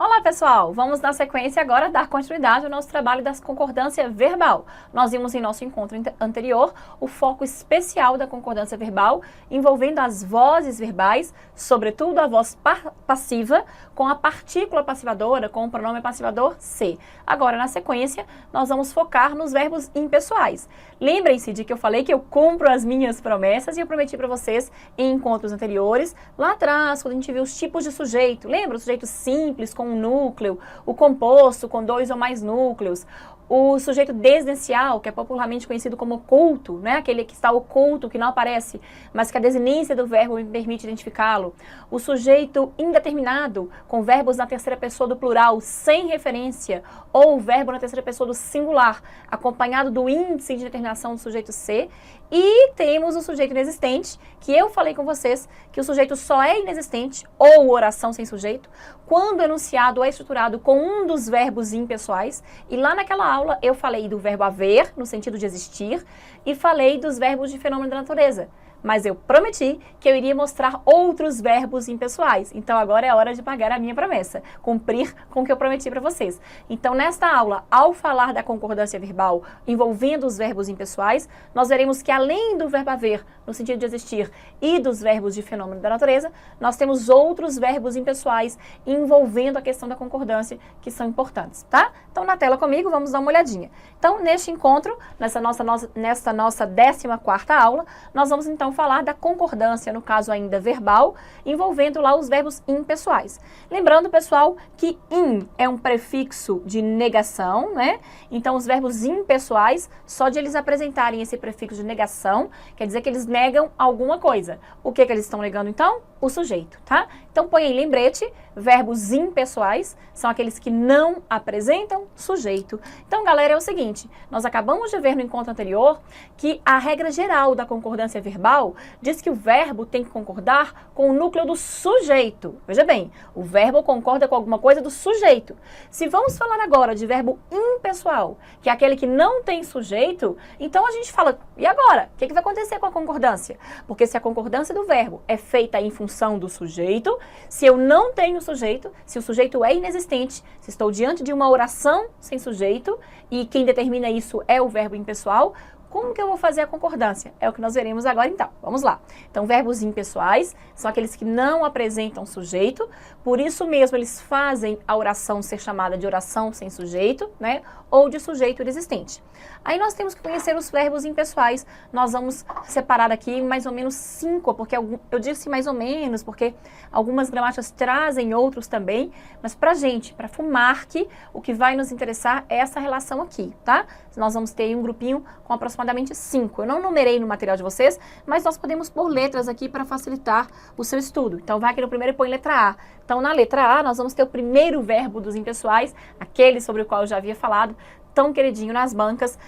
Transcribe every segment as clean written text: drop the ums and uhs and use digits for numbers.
Olá pessoal, vamos na sequência agora dar continuidade ao nosso trabalho da concordância verbal. Nós vimos em nosso encontro anterior o foco especial da concordância verbal, envolvendo as vozes verbais, sobretudo a voz passiva, com a partícula passivadora, com o pronome passivador se. Agora, na sequência, nós vamos focar nos verbos impessoais. Lembrem-se de que eu falei que eu cumpro as minhas promessas e eu prometi para vocês em encontros anteriores, lá atrás, quando a gente viu os tipos de sujeito. Lembra? O sujeito simples, com um núcleo, o composto, com 2 ou mais núcleos, o sujeito desinencial, que é popularmente conhecido como oculto, né? Aquele que está oculto, que não aparece, mas que a desinência do verbo me permite identificá-lo. O sujeito indeterminado, com verbos na terceira pessoa do plural, sem referência, ou o verbo na terceira pessoa do singular, acompanhado do índice de determinação do sujeito ser. E temos o sujeito inexistente, que eu falei com vocês que o sujeito só é inexistente, ou oração sem sujeito, quando o enunciado é estruturado com um dos verbos impessoais. E lá naquela aula eu falei do verbo haver, no sentido de existir, e falei dos verbos de fenômeno da natureza. Mas eu prometi que eu iria mostrar outros verbos impessoais. Então agora é hora de pagar a minha promessa, cumprir com o que eu prometi para vocês. Então nesta aula, ao falar da concordância verbal envolvendo os verbos impessoais, nós veremos que além do verbo haver, no sentido de existir, e dos verbos de fenômeno da natureza, nós temos outros verbos impessoais envolvendo a questão da concordância que são importantes, tá? Então na tela comigo, vamos dar uma olhadinha. Então neste encontro, nesta nossa 14ª aula, nós vamos então falar da concordância, no caso ainda verbal, envolvendo lá os verbos impessoais. Lembrando, pessoal, que in é um prefixo de negação, né? Então, os verbos impessoais, só de eles apresentarem esse prefixo de negação, quer dizer que eles negam alguma coisa. O que eles estão negando, então? O sujeito, tá? Então, põe aí lembrete, verbos impessoais são aqueles que não apresentam sujeito. Então, galera, é o seguinte, nós acabamos de ver no encontro anterior que a regra geral da concordância verbal diz que o verbo tem que concordar com o núcleo do sujeito. Veja bem, o verbo concorda com alguma coisa do sujeito. Se vamos falar agora de verbo impessoal, que é aquele que não tem sujeito, então a gente fala, e agora? O que vai acontecer com a concordância? Porque se a concordância do verbo é feita em função do sujeito, se eu não tenho sujeito, se o sujeito é inexistente, se estou diante de uma oração sem sujeito, e quem determina isso é o verbo impessoal, como que eu vou fazer a concordância? É o que nós veremos agora então. Vamos lá. Então, verbos impessoais são aqueles que não apresentam sujeito, por isso mesmo eles fazem a oração ser chamada de oração sem sujeito, né? Ou de sujeito inexistente. Aí nós temos que conhecer os verbos impessoais. Nós vamos separar aqui mais ou menos 5, porque eu disse mais ou menos, porque algumas gramáticas trazem outros também, mas pra gente, pra FUMARC, o que vai nos interessar é essa relação aqui, tá? Nós vamos ter um grupinho com aproximadamente 5. Eu não numerei no material de vocês, mas nós podemos pôr letras aqui para facilitar o seu estudo. Então vai aqui no primeiro e põe letra A. Então na letra A nós vamos ter o primeiro verbo dos impessoais, aquele sobre o qual eu já havia falado, tão queridinho nas bancas,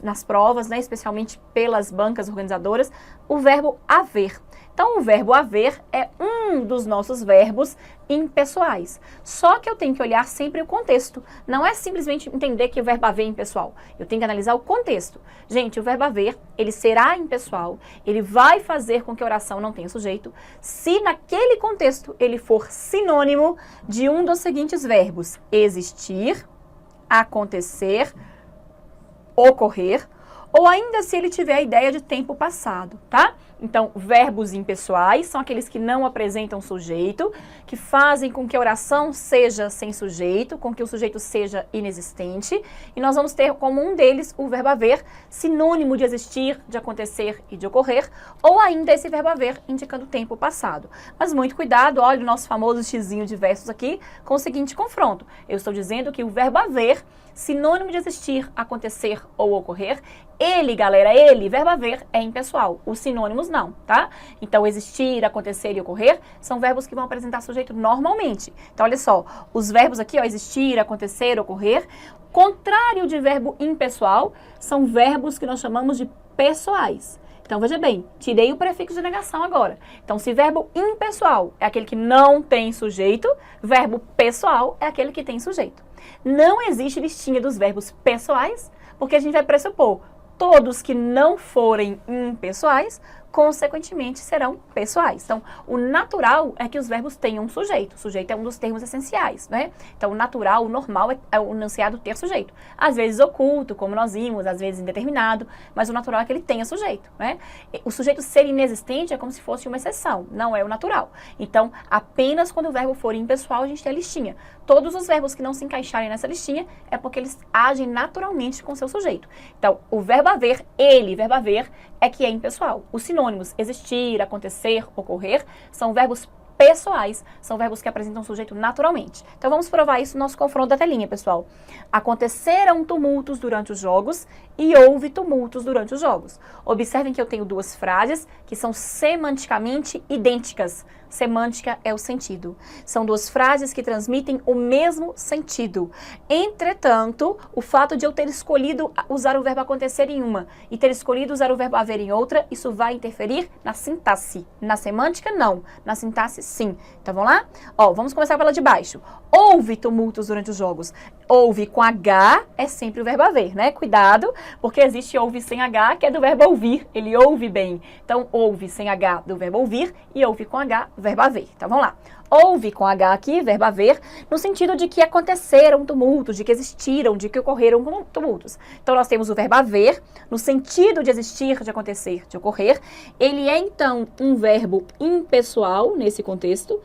nas provas, né, especialmente pelas bancas organizadoras, o verbo haver. Então, o verbo haver é um dos nossos verbos impessoais. Só que eu tenho que olhar sempre o contexto. Não é simplesmente entender que o verbo haver é impessoal. Eu tenho que analisar o contexto. Gente, o verbo haver, ele será impessoal, ele vai fazer com que a oração não tenha sujeito, se naquele contexto ele for sinônimo de um dos seguintes verbos: existir, acontecer, ocorrer, ou ainda se ele tiver a ideia de tempo passado, tá? Então, verbos impessoais são aqueles que não apresentam sujeito, que fazem com que a oração seja sem sujeito, com que o sujeito seja inexistente, e nós vamos ter como um deles o verbo haver, sinônimo de existir, de acontecer e de ocorrer, ou ainda esse verbo haver indicando tempo passado. Mas muito cuidado, olha o nosso famoso xizinho de versos aqui, com o seguinte confronto. Eu estou dizendo que o verbo haver, sinônimo de existir, acontecer ou ocorrer, ele, galera, ele, verbo haver, é impessoal. Os sinônimos não, tá? Então, existir, acontecer e ocorrer são verbos que vão apresentar sujeito normalmente. Então, olha só, os verbos aqui, ó, existir, acontecer, ocorrer, contrário de verbo impessoal, são verbos que nós chamamos de pessoais. Então, veja bem, tirei o prefixo de negação agora. Então, se verbo impessoal é aquele que não tem sujeito, verbo pessoal é aquele que tem sujeito. Não existe listinha dos verbos pessoais, porque a gente vai pressupor todos que não forem impessoais consequentemente serão pessoais. Então, o natural é que os verbos tenham um sujeito. O sujeito é um dos termos essenciais, né? Então, o natural, o normal é o enunciado ter sujeito. Às vezes oculto, como nós vimos, às vezes indeterminado, mas o natural é que ele tenha sujeito, né? O sujeito ser inexistente é como se fosse uma exceção, não é o natural. Então, apenas quando o verbo for impessoal, a gente tem a listinha. Todos os verbos que não se encaixarem nessa listinha é porque eles agem naturalmente com seu sujeito. Então, o verbo haver, verbo haver, é que é impessoal. Os sinônimos existir, acontecer, ocorrer, são verbos pessoais, são verbos que apresentam sujeito naturalmente. Então vamos provar isso no nosso confronto da telinha, pessoal. Aconteceram tumultos durante os jogos e houve tumultos durante os jogos. Observem que eu tenho duas frases que são semanticamente idênticas. Semântica é o sentido. São duas frases que transmitem o mesmo sentido. Entretanto, o fato de eu ter escolhido usar o verbo acontecer em uma e ter escolhido usar o verbo haver em outra, isso vai interferir na sintaxe. Na semântica, não. Na sintaxe, sim. Então, vamos lá? Ó, vamos começar pela de baixo. Houve tumultos durante os jogos. Houve com H é sempre o verbo haver, né? Cuidado, porque existe houve sem H, que é do verbo ouvir. Ele ouve bem. Então, houve sem H do verbo ouvir e houve com H, verbo haver. Então, vamos lá. Houve com H aqui, verbo haver, no sentido de que aconteceram tumultos, de que existiram, de que ocorreram tumultos. Então, nós temos o verbo haver, no sentido de existir, de acontecer, de ocorrer. Ele é, então, um verbo impessoal nesse contexto.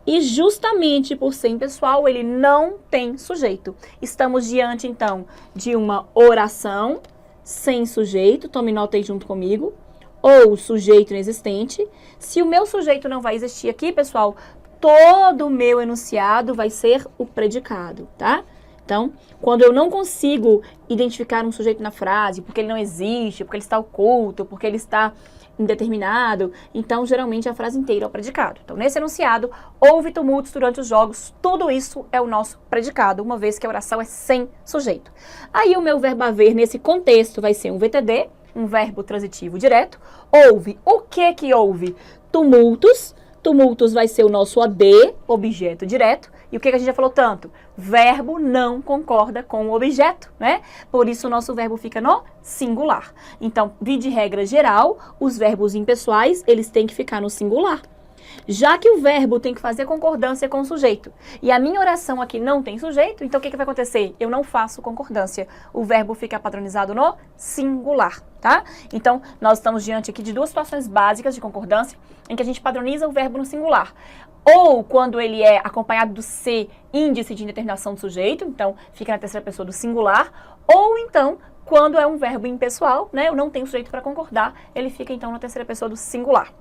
E justamente por ser impessoal, ele não tem sujeito. Estamos diante, então, de uma oração sem sujeito. Tome nota aí junto comigo. Ou sujeito inexistente. Se o meu sujeito não vai existir aqui, pessoal, todo o meu enunciado vai ser o predicado, tá? Então, quando eu não consigo identificar um sujeito na frase, porque ele não existe, porque ele está oculto, porque ele está indeterminado, então geralmente a frase inteira é o predicado. Então, nesse enunciado, houve tumultos durante os jogos, tudo isso é o nosso predicado, uma vez que a oração é sem sujeito. Aí o meu verbo haver nesse contexto vai ser um VTD, um verbo transitivo direto. Houve. O que houve? Tumultos. Tumultos vai ser o nosso OD, objeto direto. E o que a gente já falou tanto? Verbo não concorda com o objeto, né? Por isso o nosso verbo fica no singular. Então, de regra geral, os verbos impessoais, eles têm que ficar no singular. Já que o verbo tem que fazer concordância com o sujeito, e a minha oração aqui não tem sujeito, então o que vai acontecer? Eu não faço concordância. O verbo fica padronizado no singular, tá? Então, nós estamos diante aqui de duas situações básicas de concordância, em que a gente padroniza o verbo no singular. Ou quando ele é acompanhado do C, índice de indeterminação do sujeito, então fica na terceira pessoa do singular, ou então quando é um verbo impessoal, né? Eu não tenho sujeito para concordar, ele fica então na terceira pessoa do singular.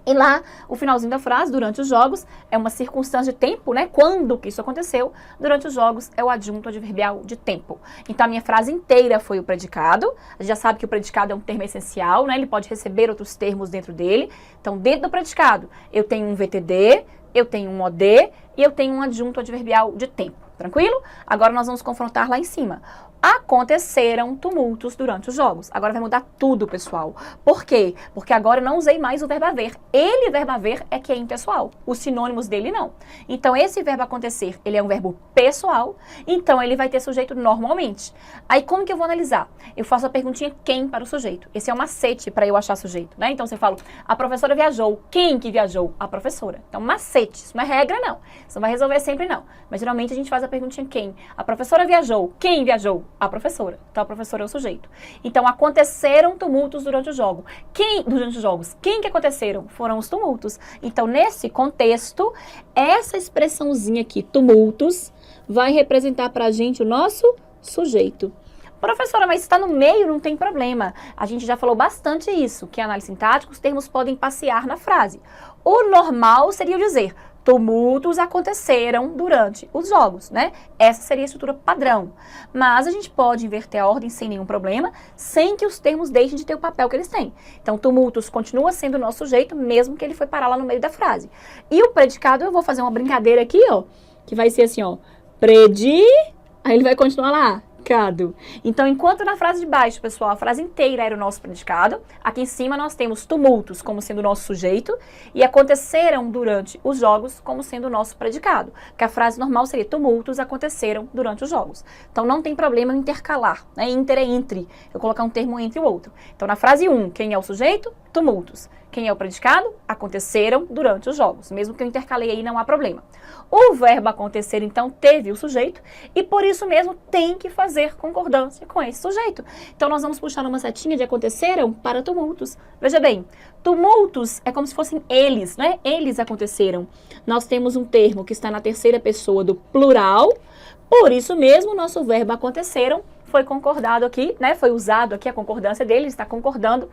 E lá, o finalzinho da frase, durante os jogos, é uma circunstância de tempo, né? Quando que isso aconteceu? Durante os jogos é o adjunto adverbial de tempo. Então, a minha frase inteira foi o predicado. A gente já sabe que o predicado é um termo essencial, né? Ele pode receber outros termos dentro dele. Então, dentro do predicado, eu tenho um VTD, eu tenho um OD e eu tenho um adjunto adverbial de tempo. Tranquilo? Agora nós vamos confrontar lá em cima. Aconteceram tumultos durante os jogos. Agora vai mudar tudo, pessoal. Por quê? Porque agora eu não usei mais o verbo haver. Ele, verbo haver, é que é impessoal. Os sinônimos dele, não. Então, esse verbo acontecer, ele é um verbo pessoal, então ele vai ter sujeito normalmente. Aí, como que eu vou analisar? Eu faço a perguntinha quem para o sujeito. Esse é um macete para eu achar sujeito, né? Então, você fala, a professora viajou. Quem que viajou? A professora. Então, macete. Isso não é regra, não. Isso não vai resolver sempre, não. Mas, geralmente, a gente faz a perguntinha quem. A professora viajou. Quem viajou? A professora. Então, a professora é o sujeito. Então, aconteceram tumultos durante o jogo. Durante os jogos. Quem que aconteceram? Foram os tumultos. Então, nesse contexto, essa expressãozinha aqui, tumultos, vai representar pra gente o nosso sujeito. Professora, mas está no meio, não tem problema. A gente já falou bastante isso, que em análise sintática os termos podem passear na frase. O normal seria dizer, tumultos aconteceram durante os jogos, né? Essa seria a estrutura padrão. Mas a gente pode inverter a ordem sem nenhum problema, sem que os termos deixem de ter o papel que eles têm. Então, tumultos continua sendo o nosso sujeito, mesmo que ele foi parar lá no meio da frase. E o predicado, eu vou fazer uma brincadeira aqui, ó, que vai ser assim, ó, aí ele vai continuar lá. Predicado. Então, enquanto na frase de baixo, pessoal, a frase inteira era o nosso predicado, aqui em cima nós temos tumultos como sendo o nosso sujeito e aconteceram durante os jogos como sendo o nosso predicado. Que a frase normal seria tumultos aconteceram durante os jogos. Então, não tem problema em intercalar, né? Inter é entre, eu colocar um termo entre o outro. Então, na frase 1, quem é o sujeito? Tumultos. Quem é o predicado? Aconteceram durante os jogos. Mesmo que eu intercalei aí, não há problema. O verbo acontecer, então, teve o sujeito e, por isso mesmo, tem que fazer concordância com esse sujeito. Então, nós vamos puxar uma setinha de aconteceram para tumultos. Veja bem, tumultos é como se fossem eles, né? Eles aconteceram. Nós temos um termo que está na terceira pessoa do plural, por isso mesmo, nosso verbo aconteceram foi concordado aqui, né? Foi usado aqui a concordância dele, ele está concordando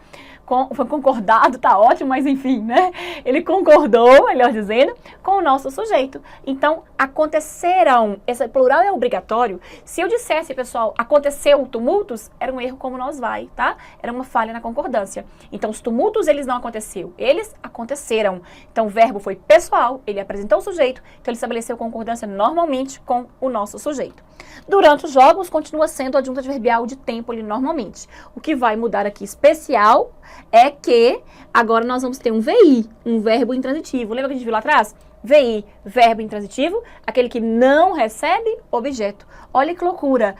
foi concordado, tá ótimo, mas enfim, né? Ele concordou, melhor dizendo, com o nosso sujeito. Então, aconteceram, esse plural é obrigatório. Se eu dissesse, pessoal, aconteceu tumultos, era um erro como nós vai, tá? Era uma falha na concordância. Então, os tumultos, eles não aconteceu, eles aconteceram. Então, o verbo foi pessoal, ele apresentou o sujeito, então ele estabeleceu concordância normalmente com o nosso sujeito. Durante os jogos, continua sendo adjunto adverbial de tempo ali normalmente. O que vai mudar aqui especial é que agora nós vamos ter um VI, um verbo intransitivo. Lembra que a gente viu lá atrás? VI, verbo intransitivo, aquele que não recebe objeto. Olha que loucura.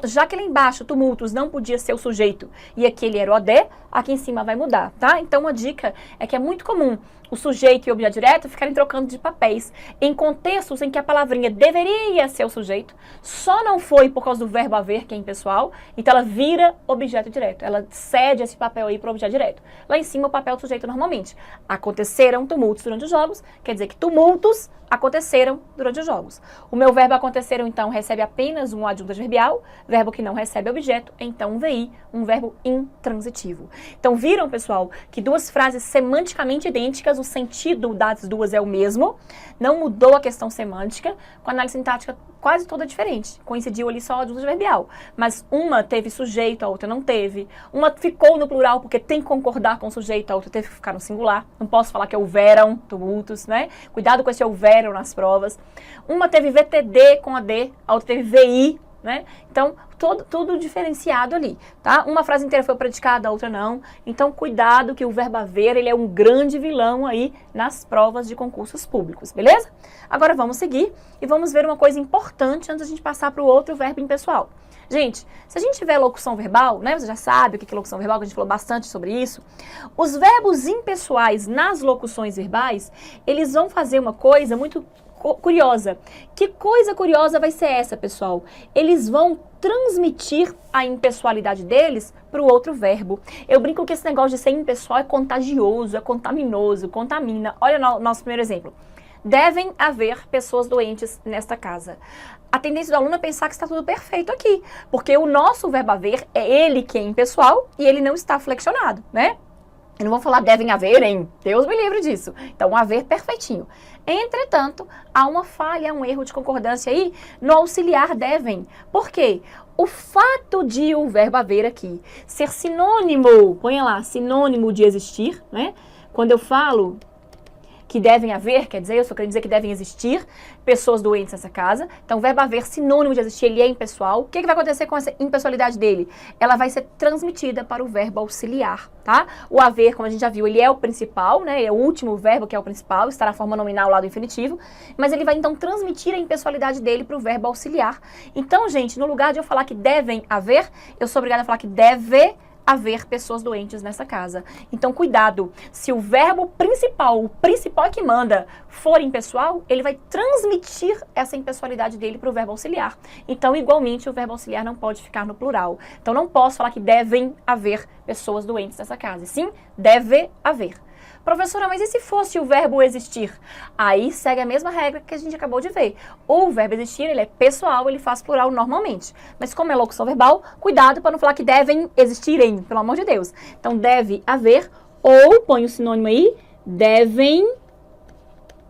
Já que lá embaixo, tumultos, não podia ser o sujeito e aqui ele era o OD, aqui em cima vai mudar, tá? Então, uma dica é que é muito comum o sujeito e o objeto direto ficarem trocando de papéis em contextos em que a palavrinha deveria ser o sujeito, só não foi por causa do verbo haver, que é impessoal, então ela vira objeto direto. Ela cede esse papel aí para o objeto direto. Lá em cima, o papel do sujeito normalmente. Aconteceram tumultos durante os jogos, quer dizer que tumultos aconteceram durante os jogos. O meu verbo aconteceram, então, recebe apenas um adjunto adverbial, verbo que não recebe objeto, então um VI, um verbo intransitivo. Então, viram, pessoal, que duas frases semanticamente idênticas, o sentido das duas é o mesmo, não mudou a questão semântica, com a análise sintática quase toda diferente. Coincidiu ali só o adjunto adverbial, mas uma teve sujeito, a outra não teve. Uma ficou no plural porque tem que concordar com o sujeito, a outra teve que ficar no singular. Não posso falar que houveram tumultos, né? Cuidado com esse houveram nas provas. Uma teve VTD com a D, a outra teve VI, né? Então, tudo diferenciado ali, tá? Uma frase inteira foi predicada, a outra não. Então, cuidado que o verbo haver, ele é um grande vilão aí nas provas de concursos públicos, beleza? Agora vamos seguir e vamos ver uma coisa importante antes da gente passar para o outro verbo impessoal. Gente, se a gente tiver locução verbal, né? Você já sabe o que é locução verbal, que a gente falou bastante sobre isso. Os verbos impessoais nas locuções verbais, eles vão fazer uma coisa muito curiosa. Que coisa curiosa vai ser essa, pessoal? Eles vão transmitir a impessoalidade deles para o outro verbo. Eu brinco que esse negócio de ser impessoal é contagioso, é contaminoso, contamina. Olha o nosso primeiro exemplo. Devem haver pessoas doentes nesta casa. A tendência do aluno é pensar que está tudo perfeito aqui, porque o nosso verbo haver é ele que é impessoal e ele não está flexionado, né? Eu não vou falar devem haverem, Deus me livre disso. Então, haver perfeitinho. Entretanto, há uma falha, um erro de concordância aí no auxiliar devem. Por quê? O fato de o verbo haver aqui ser sinônimo, ponha lá, sinônimo de existir, né? Quando eu falo que devem haver, quer dizer, eu só quero dizer que devem existir pessoas doentes nessa casa. Então, o verbo haver, sinônimo de existir, ele é impessoal. O que vai acontecer com essa impessoalidade dele? Ela vai ser transmitida para o verbo auxiliar, tá? O haver, como a gente já viu, ele é o principal, né? É o último verbo que é o principal, está na forma nominal lá do infinitivo. Mas ele vai, então, transmitir a impessoalidade dele para o verbo auxiliar. Então, gente, no lugar de eu falar que devem haver, eu sou obrigada a falar que deve haver pessoas doentes nessa casa. Então, cuidado. Se o verbo principal, o principal é que manda, for impessoal, ele vai transmitir essa impessoalidade dele para o verbo auxiliar. Então, igualmente, o verbo auxiliar não pode ficar no plural. Então, não posso falar que devem haver pessoas doentes nessa casa. E sim, deve haver. Professora, mas e se fosse o verbo existir? Aí segue a mesma regra que a gente acabou de ver. O verbo existir, ele é pessoal, ele faz plural normalmente. Mas como é locução verbal, cuidado para não falar que devem existirem, pelo amor de Deus. Então, deve haver, ou põe o sinônimo aí, devem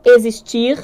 existir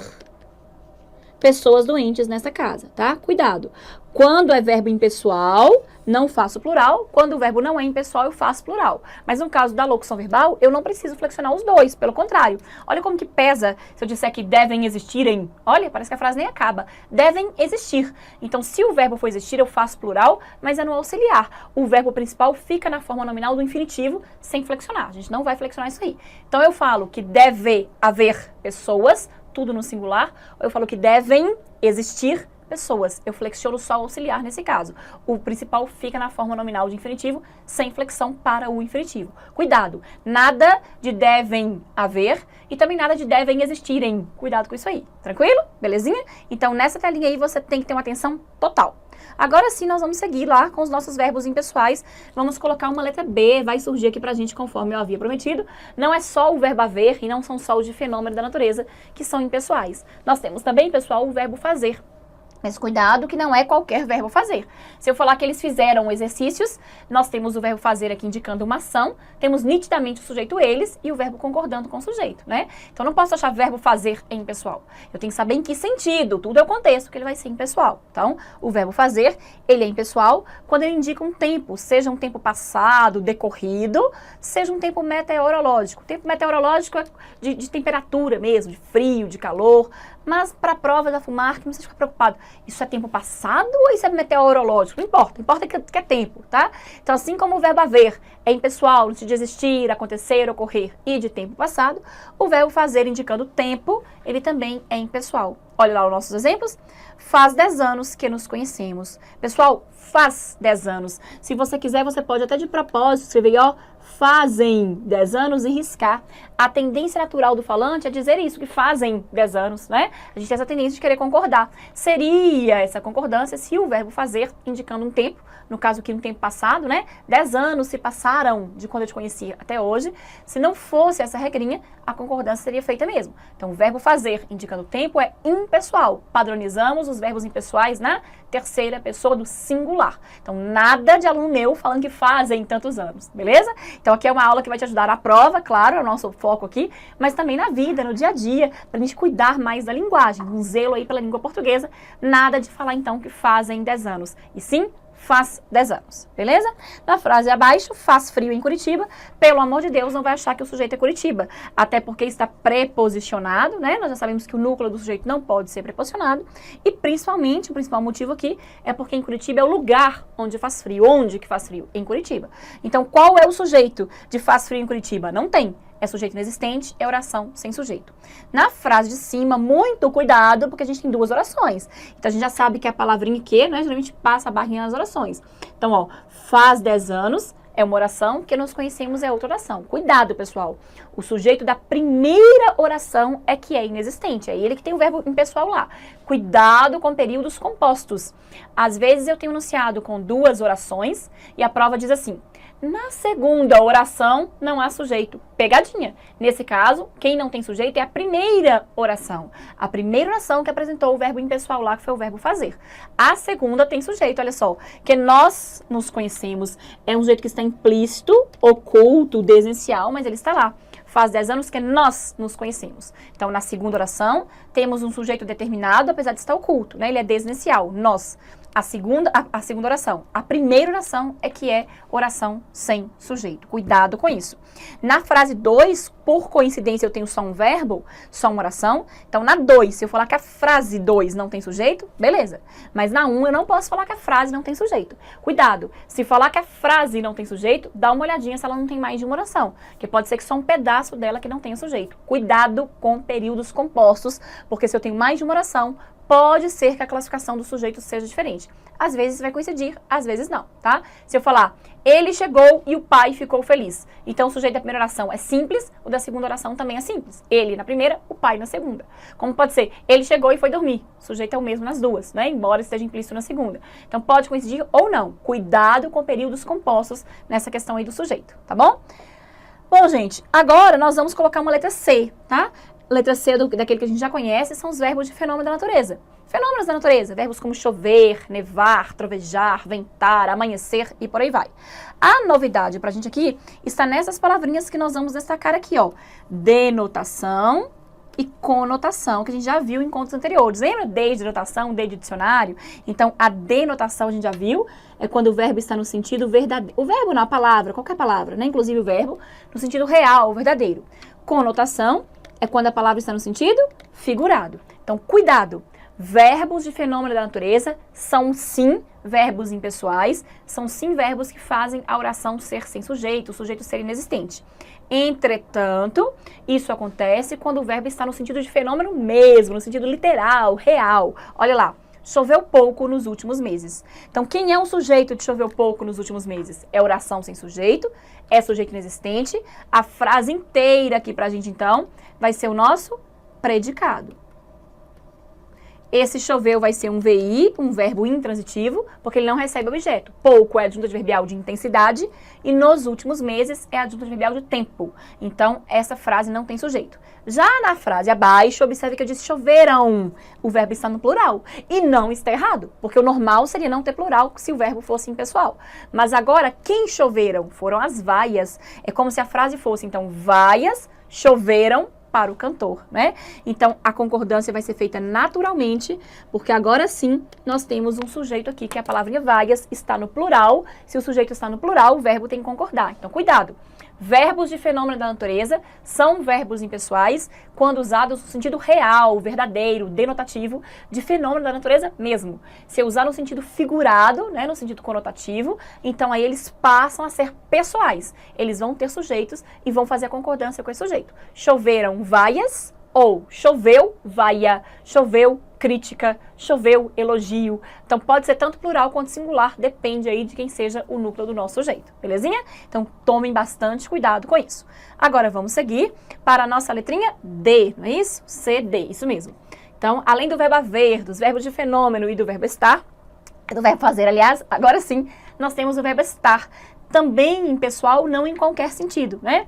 pessoas doentes nessa casa, tá? Cuidado. Quando é verbo impessoal, não faço plural. Quando o verbo não é impessoal, eu faço plural. Mas no caso da locução verbal, eu não preciso flexionar os dois. Pelo contrário. Olha como que pesa se eu disser que devem existirem. Olha, parece que a frase nem acaba. Devem existir. Então, se o verbo for existir, eu faço plural, mas é no auxiliar. O verbo principal fica na forma nominal do infinitivo, sem flexionar. A gente não vai flexionar isso aí. Então, eu falo que deve haver pessoas, tudo no singular, ou eu falo que devem existir pessoas. Eu flexiono só o auxiliar nesse caso. O principal fica na forma nominal de infinitivo, sem flexão para o infinitivo. Cuidado, nada de devem haver e também nada de devem existirem. Cuidado com isso aí, tranquilo? Belezinha? Então, nessa telinha aí, você tem que ter uma atenção total. Agora sim, nós vamos seguir lá com os nossos verbos impessoais. Vamos colocar uma letra B, vai surgir aqui pra gente conforme eu havia prometido. Não é só o verbo haver e não são só os de fenômeno da natureza que são impessoais. Nós temos também, pessoal, o verbo fazer. Mas cuidado que não é qualquer verbo fazer. Se eu falar que eles fizeram exercícios, nós temos o verbo fazer aqui indicando uma ação, temos nitidamente o sujeito eles e o verbo concordando com o sujeito, né? Então não posso achar verbo fazer em pessoal. Eu tenho que saber em que sentido, tudo é o contexto que ele vai ser impessoal. Então, o verbo fazer, ele é impessoal quando ele indica um tempo, seja um tempo passado, decorrido, seja um tempo meteorológico. O tempo meteorológico é de temperatura mesmo, de frio, de calor, mas para a prova da FUMARC, não precisa ficar preocupado. Isso é tempo passado ou isso é meteorológico? Não importa, importa que é tempo, tá? Então, assim como o verbo haver é impessoal, no sentido de existir, acontecer, ocorrer e de tempo passado, o verbo fazer indicando tempo, ele também é impessoal. Olha lá os nossos exemplos. Faz 10 anos que nos conhecemos. Pessoal, faz 10 anos. Se você quiser, você pode até de propósito escrever, ó, fazem 10 anos e riscar. A tendência natural do falante é dizer isso, que fazem 10 anos, né? A gente tem essa tendência de querer concordar. Seria essa concordância se o verbo fazer indicando um tempo, no caso aqui um tempo passado, né? 10 anos se passaram de quando eu te conheci até hoje. Se não fosse essa regrinha, a concordância seria feita mesmo. Então, o verbo fazer indicando tempo é impessoal. Padronizamos os verbos impessoais na terceira pessoa do singular. Então, nada de aluno meu falando que fazem tantos anos, beleza? Então, aqui é uma aula que vai te ajudar na prova, claro, é o nosso foco aqui, mas também na vida, no dia a dia, para a gente cuidar mais da linguagem, um zelo aí pela língua portuguesa. Nada de falar, então, que fazem 10 anos. E sim, faz 10 anos, beleza? Na frase abaixo, faz frio em Curitiba, pelo amor de Deus, não vai achar que o sujeito é Curitiba, até porque está preposicionado, né? Nós já sabemos que o núcleo do sujeito não pode ser preposicionado, e principalmente, o principal motivo aqui é porque em Curitiba é o lugar onde faz frio. Onde que faz frio? Em Curitiba. Então, qual é o sujeito de faz frio em Curitiba? Não tem. É sujeito inexistente, é oração sem sujeito. Na frase de cima, muito cuidado, porque a gente tem duas orações. Então, a gente já sabe que a palavrinha que, né, geralmente passa a barrinha nas orações. Então, ó, faz 10 anos é uma oração, que nos conhecemos é outra oração. Cuidado, pessoal. O sujeito da primeira oração é que é inexistente. É ele que tem o verbo impessoal lá. Cuidado com períodos compostos. Às vezes, eu tenho enunciado com duas orações e a prova diz assim: na segunda oração, não há sujeito. Pegadinha. Nesse caso, quem não tem sujeito é a primeira oração. A primeira oração que apresentou o verbo impessoal lá, que foi o verbo fazer. A segunda tem sujeito, olha só. Que nós nos conhecemos. É um sujeito que está implícito, oculto, desencial, mas ele está lá. Faz 10 anos que nós nos conhecemos. Então, na segunda oração, temos um sujeito determinado, apesar de estar oculto, né? Ele é desencial, nós. A segunda oração. A primeira oração é que é oração sem sujeito. Cuidado com isso. Na frase 2, por coincidência, eu tenho só um verbo, só uma oração. Então, na 2, se eu falar que a frase 2 não tem sujeito, beleza. Mas na 1, eu não posso falar que a frase não tem sujeito. Cuidado. Se falar que a frase não tem sujeito, dá uma olhadinha se ela não tem mais de uma oração. Que pode ser que só um pedaço dela que não tenha sujeito. Cuidado com períodos compostos, porque se eu tenho mais de uma oração, pode ser que a classificação do sujeito seja diferente. Às vezes vai coincidir, às vezes não, tá? Se eu falar, ele chegou e o pai ficou feliz. Então, o sujeito da primeira oração é simples, o da segunda oração também é simples. Ele na primeira, o pai na segunda. Como pode ser, ele chegou e foi dormir. O sujeito é o mesmo nas duas, né? Embora esteja implícito na segunda. Então, pode coincidir ou não. Cuidado com períodos compostos nessa questão aí do sujeito, tá bom? Bom, gente, agora nós vamos colocar uma letra C, tá? Letra C daquele que a gente já conhece são os verbos de fenômeno da natureza. Fenômenos da natureza, verbos como chover, nevar, trovejar, ventar, amanhecer e por aí vai. A novidade pra gente aqui está nessas palavrinhas que nós vamos destacar aqui, ó. Denotação e conotação, que a gente já viu em contos anteriores. Lembra? D de denotação, D de dicionário. Então, a denotação a gente já viu, é quando o verbo está no sentido verdadeiro. O verbo não, a palavra, qualquer palavra, né? Inclusive o verbo, no sentido real, verdadeiro. Conotação é quando a palavra está no sentido figurado. Então, cuidado. Verbos de fenômeno da natureza são sim verbos impessoais, são sim verbos que fazem a oração ser sem sujeito, o sujeito ser inexistente. Entretanto, isso acontece quando o verbo está no sentido de fenômeno mesmo, no sentido literal, real. Olha lá, choveu pouco nos últimos meses. Então, quem é o sujeito de choveu pouco nos últimos meses? É oração sem sujeito, é sujeito inexistente. A frase inteira aqui pra gente, então, vai ser o nosso predicado. Esse choveu vai ser um VI, um verbo intransitivo, porque ele não recebe objeto. Pouco é adjunto adverbial de intensidade e nos últimos meses é adjunto adverbial de tempo. Então, essa frase não tem sujeito. Já na frase abaixo, observe que eu disse choveram. O verbo está no plural. E não está errado, porque o normal seria não ter plural se o verbo fosse impessoal. Mas agora, quem choveram? Foram as vaias. É como se a frase fosse, então, vaias choveram para o cantor, né? Então, a concordância vai ser feita naturalmente, porque agora sim, nós temos um sujeito aqui, que a palavrinha vaias está no plural. Se o sujeito está no plural, o verbo tem que concordar. Então, cuidado. Verbos de fenômeno da natureza são verbos impessoais quando usados no sentido real, verdadeiro, denotativo, de fenômeno da natureza mesmo. Se eu usar no sentido figurado, né, no sentido conotativo, então aí eles passam a ser pessoais. Eles vão ter sujeitos e vão fazer a concordância com esse sujeito. Choveram vaias ou choveu vaia, choveu crítica, choveu elogio. Então pode ser tanto plural quanto singular, depende aí de quem seja o núcleo do nosso sujeito, belezinha? Então tomem bastante cuidado com isso. Agora vamos seguir para a nossa letrinha D, não é isso? CD, isso mesmo. Então, além do verbo haver, dos verbos de fenômeno e do verbo estar, do verbo fazer, aliás, agora sim, nós temos o verbo estar, também impessoal, não em qualquer sentido, né?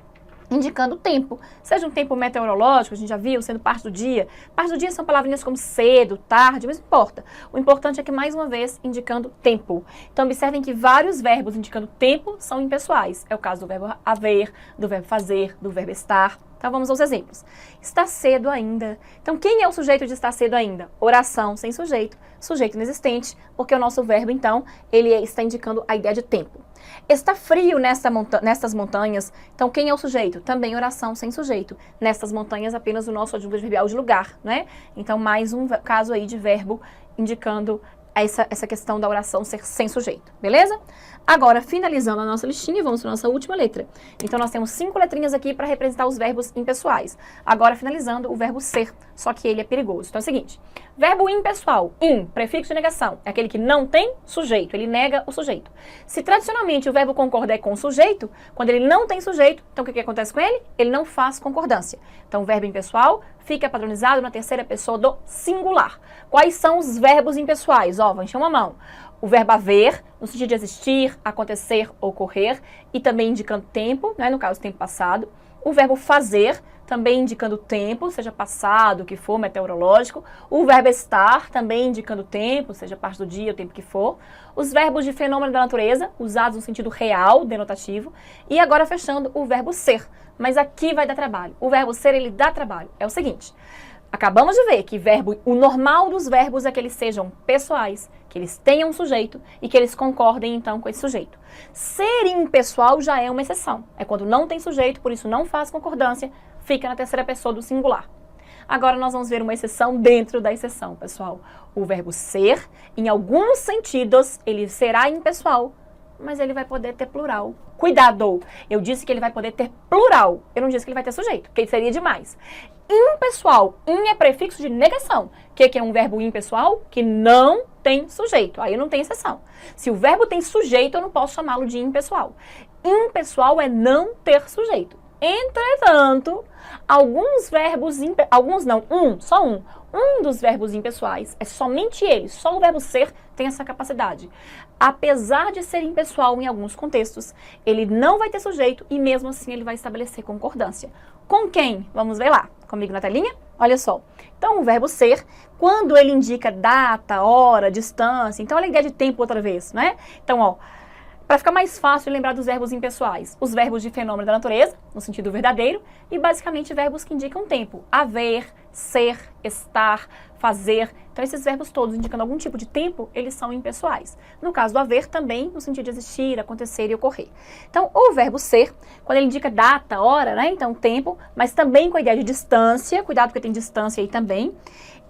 Indicando tempo, seja um tempo meteorológico, a gente já viu, sendo parte do dia. Parte do dia são palavrinhas como cedo, tarde, mas não importa. O importante é que, mais uma vez, indicando tempo. Então, observem que vários verbos indicando tempo são impessoais. É o caso do verbo haver, do verbo fazer, do verbo estar. Então, vamos aos exemplos. Está cedo ainda. Então, quem é o sujeito de estar cedo ainda? Oração sem sujeito, sujeito inexistente, porque o nosso verbo, então, ele está indicando a ideia de tempo. Está frio nestas montanhas, então quem é o sujeito? Também oração sem sujeito. Nestas montanhas, apenas o nosso adjunto adverbial de lugar, né? Então, mais um caso aí de verbo indicando essa questão da oração ser sem sujeito, beleza? Agora, finalizando a nossa listinha, vamos para a nossa última letra. Então, nós temos 5 letrinhas aqui para representar os verbos impessoais. Agora, finalizando, o verbo ser, só que ele é perigoso. Então, é o seguinte, verbo impessoal, prefixo de negação, é aquele que não tem sujeito, ele nega o sujeito. Se tradicionalmente o verbo concordar é com o sujeito, quando ele não tem sujeito, então o que acontece com ele? Ele não faz concordância. Então, o verbo impessoal fica padronizado na terceira pessoa do singular. Quais são os verbos impessoais? Ó, vou encher uma mão. O verbo haver, no sentido de existir, acontecer, ocorrer, e também indicando tempo, né, no caso, tempo passado. O verbo fazer, também indicando tempo, seja passado, o que for, meteorológico. O verbo estar, também indicando tempo, seja parte do dia, o tempo que for. Os verbos de fenômeno da natureza, usados no sentido real, denotativo. E agora fechando, o verbo ser. Mas aqui vai dar trabalho. O verbo ser, ele dá trabalho. É o seguinte, acabamos de ver que o normal dos verbos é que eles sejam pessoais, que eles tenham um sujeito e que eles concordem, então, com esse sujeito. Ser impessoal já é uma exceção. É quando não tem sujeito, por isso não faz concordância, fica na terceira pessoa do singular. Agora nós vamos ver uma exceção dentro da exceção, pessoal. O verbo ser, em alguns sentidos, ele será impessoal, mas ele vai poder ter plural. Cuidado! Eu disse que ele vai poder ter plural. Eu não disse que ele vai ter sujeito, porque seria demais. Impessoal. É prefixo de negação. O que é um verbo impessoal? Que não tem sujeito. Aí não tem exceção. Se o verbo tem sujeito, eu não posso chamá-lo de impessoal. Impessoal é não ter sujeito. Entretanto, alguns verbos, um dos verbos impessoais, é somente ele, só o verbo ser tem essa capacidade. Apesar de ser impessoal em alguns contextos, ele não vai ter sujeito e mesmo assim ele vai estabelecer concordância. Com quem? Vamos ver lá, comigo na telinha? Olha só. Então, o verbo ser, quando ele indica data, hora, distância, então olha a ideia de tempo outra vez, né? Então, ó, para ficar mais fácil lembrar dos verbos impessoais, os verbos de fenômeno da natureza, no sentido verdadeiro, e basicamente verbos que indicam tempo. Haver, ser, estar, fazer. Então, esses verbos todos indicando algum tipo de tempo, eles são impessoais. No caso do haver, também no sentido de existir, acontecer e ocorrer. Então, o verbo ser, quando ele indica data, hora, né? Então, tempo, mas também com a ideia de distância, cuidado porque tem distância aí também.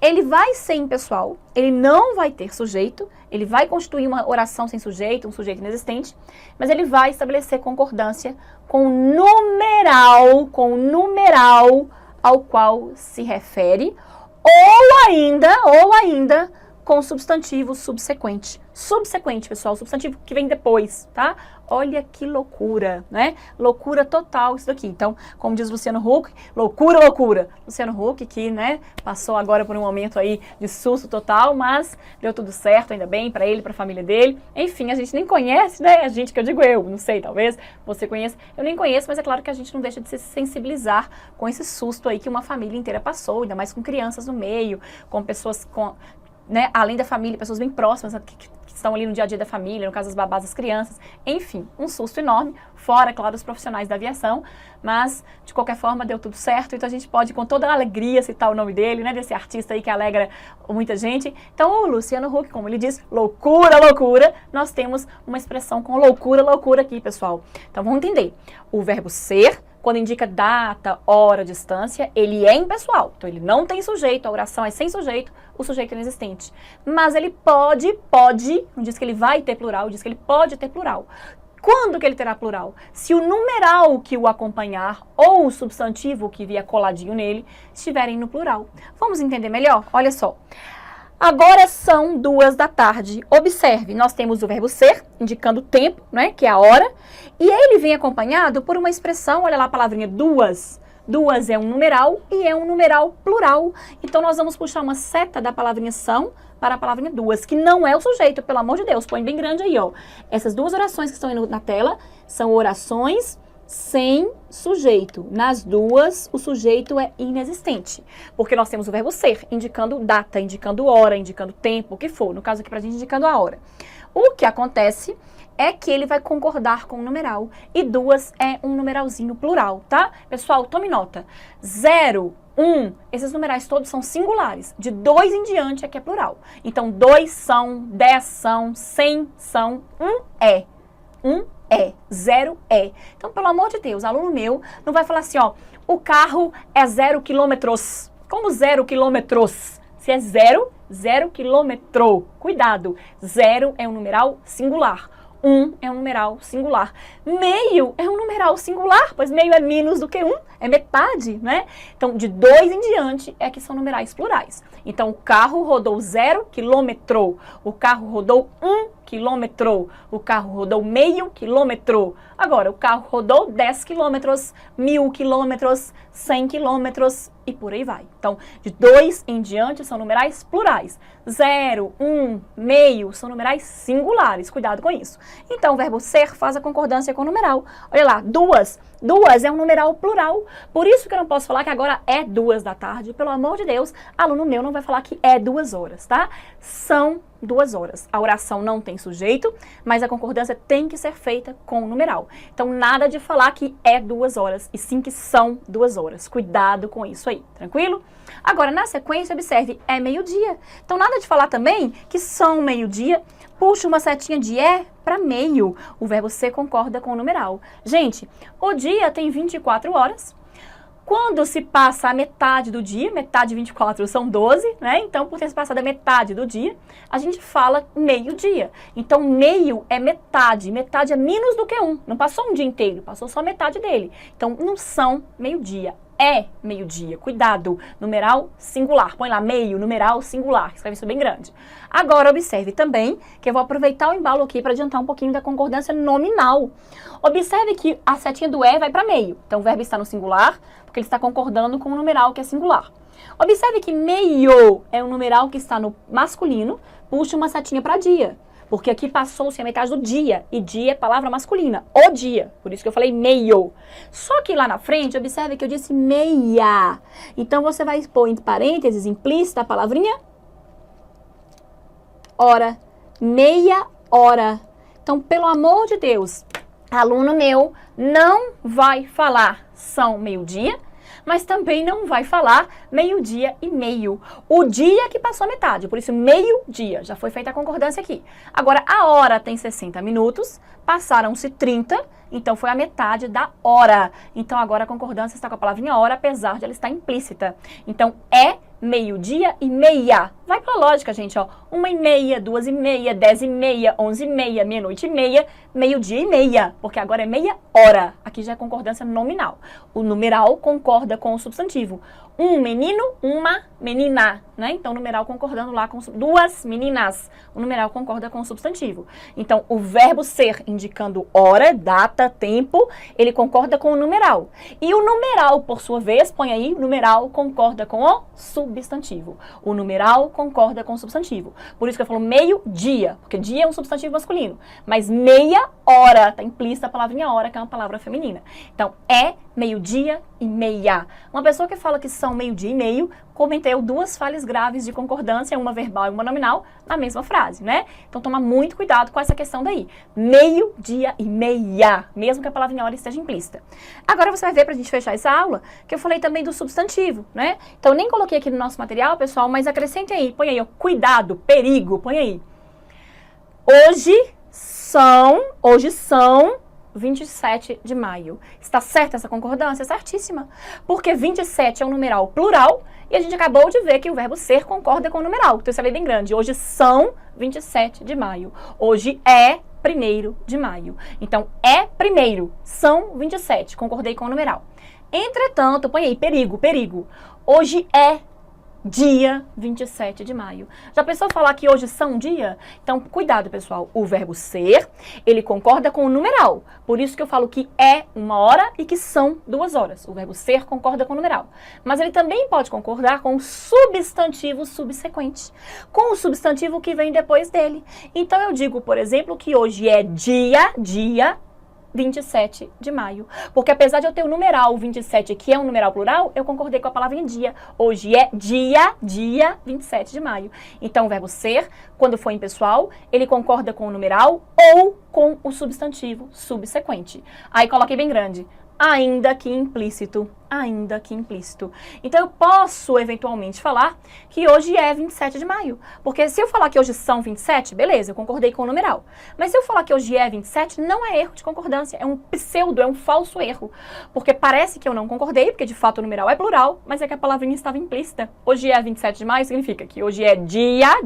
Ele vai ser impessoal, ele não vai ter sujeito, ele vai constituir uma oração sem sujeito, um sujeito inexistente, mas ele vai estabelecer concordância com o numeral ao qual se refere, ou ainda com substantivo subsequente. Subsequente, pessoal, substantivo que vem depois, tá? Olha que loucura, né? Loucura total isso daqui. Então, como diz Luciano Huck, loucura, loucura. Luciano Huck que, né, passou agora por um momento aí de susto total, mas deu tudo certo, ainda bem, para ele, para a família dele. Enfim, a gente nem conhece, né? A gente, que eu digo eu, não sei, talvez você conheça. Eu nem conheço, mas é claro que a gente não deixa de se sensibilizar com esse susto aí que uma família inteira passou, ainda mais com crianças no meio, com pessoas com, né, além da família, pessoas bem próximas que estão ali no dia a dia da família, no caso das babás das crianças, enfim, um susto enorme, fora, claro, os profissionais da aviação, mas de qualquer forma deu tudo certo, então a gente pode com toda a alegria citar o nome dele, né, desse artista aí que alegra muita gente. Então o Luciano Huck, como ele diz, loucura, loucura, nós temos uma expressão com loucura, loucura aqui, pessoal. Então vamos entender, o verbo ser, quando indica data, hora, distância, ele é impessoal. Então, ele não tem sujeito, a oração é sem sujeito, o sujeito é inexistente. Mas ele pode, não diz que ele vai ter plural, diz que ele pode ter plural. Quando que ele terá plural? Se o numeral que o acompanhar ou o substantivo que vier coladinho nele estiverem no plural. Vamos entender melhor? Olha só. Agora são 2 da tarde. Observe, nós temos o verbo ser, indicando o tempo, né, que é a hora, e ele vem acompanhado por uma expressão, olha lá a palavrinha duas. Duas é um numeral e é um numeral plural. Então, nós vamos puxar uma seta da palavrinha são para a palavrinha duas, que não é o sujeito, pelo amor de Deus, põe bem grande aí, ó. Essas 2 orações que estão aí na tela são orações sem sujeito. Nas 2, o sujeito é inexistente, porque nós temos o verbo ser, indicando data, indicando hora, indicando tempo, o que for. No caso aqui pra gente, indicando a hora. O que acontece é que ele vai concordar com o numeral, e 2 é um numeralzinho plural, tá? Pessoal, tome nota. 0, 1, esses numerais todos são singulares. De 2 em diante é que é plural. Então, 2 são, 10 são, 100 são, 1 é. 1 é, 0 é. Então, pelo amor de Deus, aluno meu não vai falar assim, ó, o carro é 0 quilômetros. Como 0 quilômetros? Se é 0, 0 quilômetro. Cuidado, 0 é um numeral singular. 1 é um numeral singular. Meio é um numeral singular, pois meio é menos do que 1, é metade, né? Então, de 2 em diante é que são numerais plurais. Então, o carro rodou 0 quilômetro, o carro rodou 1 quilômetro, o carro rodou meio quilômetro. Agora, o carro rodou 10 quilômetros, 1000 quilômetros, 100 quilômetros e por aí vai. Então, de 2 em diante são numerais plurais. 0, 1, meio são numerais singulares. Cuidado com isso. Então, o verbo ser faz a concordância com o numeral. Olha lá, 2. 2 é um numeral plural. Por isso que eu não posso falar que agora é 2 da tarde. Pelo amor de Deus, aluno meu não vai falar que é 2 horas, tá? São 2 horas. A oração não tem sujeito, mas a concordância tem que ser feita com o numeral. Então, nada de falar que é 2 horas, e sim que são 2 horas. Cuidado com isso aí, tranquilo? Agora, na sequência, observe, é meio-dia. Então, nada de falar também que são meio-dia. Puxa uma setinha de para meio. O verbo ser concorda com o numeral. Gente, o dia tem 24 horas. Quando se passa a metade do dia, metade de 24 são 12, né? Então, por ter se passado a metade do dia, a gente fala meio-dia. Então, meio é metade. Metade é menos do que 1. Não passou um dia inteiro, passou só metade dele. Então, não são meio-dia. É meio-dia. Cuidado. Numeral singular. Põe lá meio, numeral singular. Escreve isso bem grande. Agora, observe também que eu vou aproveitar o embalo aqui para adiantar um pouquinho da concordância nominal. Observe que a setinha do vai para meio. Então, o verbo está no singular, porque ele está concordando com o numeral que é singular. Observe que meio é um numeral que está no masculino, puxa uma setinha para dia. Porque aqui passou-se a metade do dia, e dia é palavra masculina, o dia. Por isso que eu falei meio. Só que lá na frente, observe que eu disse meia. Então, você vai pôr entre parênteses, implícita, a palavrinha hora. Meia hora. Então, pelo amor de Deus, aluno meu não vai falar são meio-dia, mas também não vai falar meio-dia e meio. O dia que passou a metade, por isso meio-dia. Já foi feita a concordância aqui. Agora, a hora tem 60 minutos, passaram-se 30, então foi a metade da hora. Então, agora a concordância está com a palavrinha hora, apesar de ela estar implícita. Então, é meio-dia e meia. Vai pra lógica, gente, ó. 1h30, 2h30, 10h30, 11h30, meia-noite e meia, meio-dia e meia, porque agora é meia hora. Aqui já é concordância nominal. O numeral concorda com o substantivo. Um menino, uma menina. né? Então, o numeral concordando lá com duas meninas. O numeral concorda com o substantivo. Então, o verbo ser indicando hora, data, tempo, ele concorda com o numeral. E o numeral, por sua vez, põe aí, o numeral concorda com o substantivo. O numeral concorda com o substantivo. Por isso que eu falo meio-dia, porque dia é um substantivo masculino. Mas meia hora, tá implícita a palavrinha hora, que é uma palavra feminina. Então, é meio-dia e meia. Uma pessoa que fala que são meio-dia e meio, cometeu duas falhas graves de concordância, uma verbal e uma nominal, na mesma frase, né? Então, toma muito cuidado com essa questão daí. Meio-dia e meia, mesmo que a palavrinha hora esteja implícita. Agora, você vai ver, pra gente fechar essa aula, que eu falei também do substantivo, né? Então, eu nem coloquei aqui no nosso material, pessoal, mas acrescente aí, põe aí, ó, cuidado, perigo, põe aí. Hoje são 27 de maio. Está certa essa concordância? Certíssima. Porque 27 é um numeral plural e a gente acabou de ver que o verbo ser concorda com o numeral. Então, isso é bem grande. Hoje são 27 de maio. Hoje é 1º de maio. Então, é primeiro. São 27. Concordei com o numeral. Entretanto, põe aí, perigo, perigo. Hoje é dia 27 de maio. Já pensou falar que hoje são dia? Então, cuidado, pessoal. O verbo ser, ele concorda com o numeral. Por isso que eu falo que é 1 hora e que são 2 horas. O verbo ser concorda com o numeral. Mas ele também pode concordar com o substantivo subsequente. Com o substantivo que vem depois dele. Então, eu digo, por exemplo, que hoje é dia 27 de maio. Porque apesar de eu ter o numeral 27, que é um numeral plural, eu concordei com a palavra em dia. Hoje é dia 27 de maio. Então, o verbo ser, quando for impessoal, ele concorda com o numeral ou com o substantivo subsequente. Aí, coloquei bem grande. Ainda que implícito. Ainda que implícito. Então, eu posso, eventualmente, falar que hoje é 27 de maio. Porque se eu falar que hoje são 27, beleza, eu concordei com o numeral. Mas se eu falar que hoje é 27, não é erro de concordância. É um pseudo, é um falso erro. Porque parece que eu não concordei, porque de fato o numeral é plural, mas é que a palavrinha estava implícita. Hoje é 27 de maio, significa que hoje é dia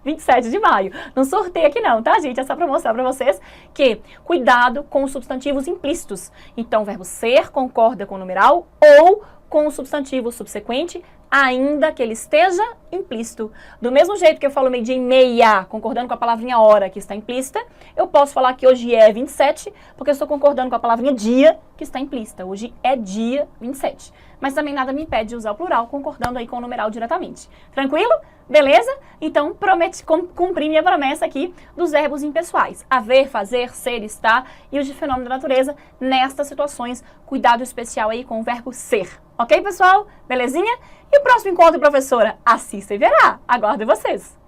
27 de maio. Não sorteio aqui não, tá, gente? É só pra mostrar pra vocês que cuidado com os substantivos implícitos. Então, o verbo ser concorda com o numeral ou com o substantivo subsequente, ainda que ele esteja implícito. Do mesmo jeito que eu falo meio-dia e meia, concordando com a palavrinha hora, que está implícita, eu posso falar que hoje é 27, porque eu estou concordando com a palavrinha dia, que está implícita. Hoje é dia 27. Mas também nada me impede de usar o plural, concordando aí com o numeral diretamente. Tranquilo? Beleza? Então, cumpri minha promessa aqui dos verbos impessoais. Haver, fazer, ser, estar e os de fenômeno da natureza nestas situações. Cuidado especial aí com o verbo ser. Ok, pessoal? Belezinha? E o próximo encontro, professora? Assista e verá. Aguardo vocês.